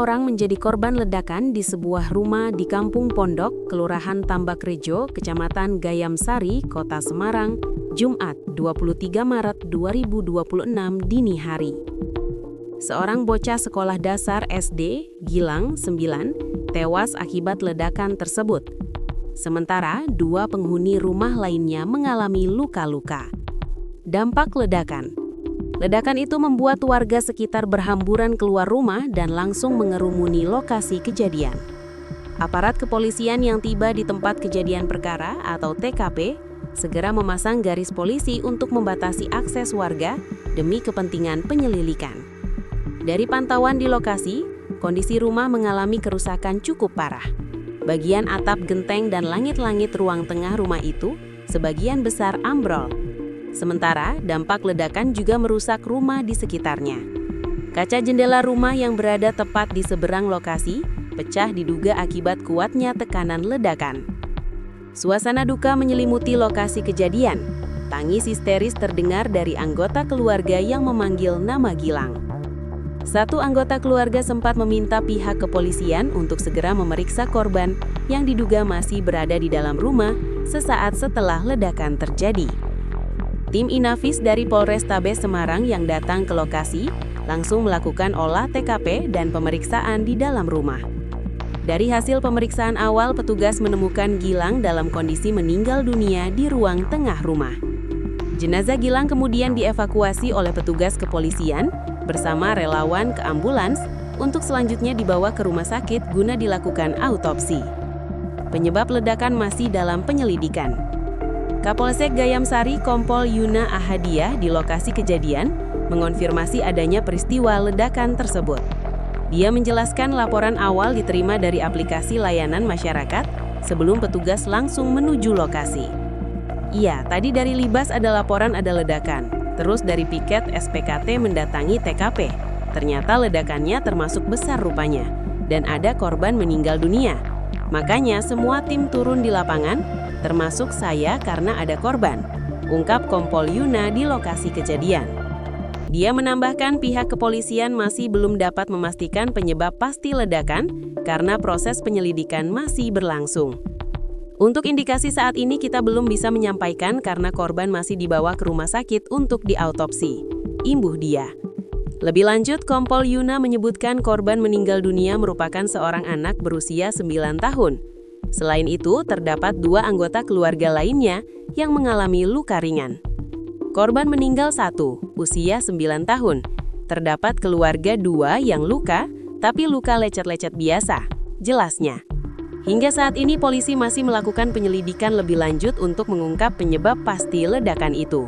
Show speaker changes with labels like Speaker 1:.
Speaker 1: orang menjadi korban ledakan di sebuah rumah di Kampung Pondok, Kelurahan Tambakrejo, Kecamatan Gayam Sari, Kota Semarang, Jumat 23 Maret 2026 dini hari. Seorang bocah sekolah dasar SD, Gilang, 9, tewas akibat ledakan tersebut. Sementara, 2 penghuni rumah lainnya mengalami luka-luka. Dampak ledakan. Ledakan itu membuat warga sekitar berhamburan keluar rumah dan langsung mengerumuni lokasi kejadian. Aparat kepolisian yang tiba di tempat kejadian perkara atau TKP segera memasang garis polisi untuk membatasi akses warga demi kepentingan penyelidikan. Dari pantauan di lokasi, kondisi rumah mengalami kerusakan cukup parah. Bagian atap genteng dan langit-langit ruang tengah rumah itu sebagian besar ambrol. Sementara, dampak ledakan juga merusak rumah di sekitarnya. Kaca jendela rumah yang berada tepat di seberang lokasi pecah diduga akibat kuatnya tekanan ledakan. Suasana duka menyelimuti lokasi kejadian. Tangis histeris terdengar dari anggota keluarga yang memanggil nama Gilang. Satu anggota keluarga sempat meminta pihak kepolisian untuk segera memeriksa korban yang diduga masih berada di dalam rumah sesaat setelah ledakan terjadi. Tim Inafis dari Polrestabes Semarang yang datang ke lokasi langsung melakukan olah TKP dan pemeriksaan di dalam rumah. Dari hasil pemeriksaan awal, petugas menemukan Gilang dalam kondisi meninggal dunia di ruang tengah rumah. Jenazah Gilang kemudian dievakuasi oleh petugas kepolisian bersama relawan ke ambulans untuk selanjutnya dibawa ke rumah sakit guna dilakukan autopsi. Penyebab ledakan masih dalam penyelidikan. Kapolsek Gayam Sari Kompol Yuna Ahadiah di lokasi kejadian mengonfirmasi adanya peristiwa ledakan tersebut. Dia menjelaskan laporan awal diterima dari aplikasi layanan masyarakat sebelum petugas langsung menuju lokasi. Iya, tadi dari Libas ada laporan ada ledakan. Terus dari piket SPKT mendatangi TKP. Ternyata ledakannya termasuk besar rupanya. Dan ada korban meninggal dunia. Makanya semua tim turun di lapangan, termasuk saya karena ada korban, ungkap Kompol Yuna di lokasi kejadian. Dia menambahkan pihak kepolisian masih belum dapat memastikan penyebab pasti ledakan karena proses penyelidikan masih berlangsung. Untuk indikasi saat ini kita belum bisa menyampaikan karena korban masih dibawa ke rumah sakit untuk diautopsi, imbuh dia. Lebih lanjut, Kompol Yuna menyebutkan korban meninggal dunia merupakan seorang anak berusia 9 tahun. Selain itu, terdapat 2 anggota keluarga lainnya yang mengalami luka ringan. Korban meninggal 1, usia 9 tahun. Terdapat keluarga 2 yang luka, tapi luka lecet-lecet biasa, jelasnya. Hingga saat ini polisi masih melakukan penyelidikan lebih lanjut untuk mengungkap penyebab pasti ledakan itu.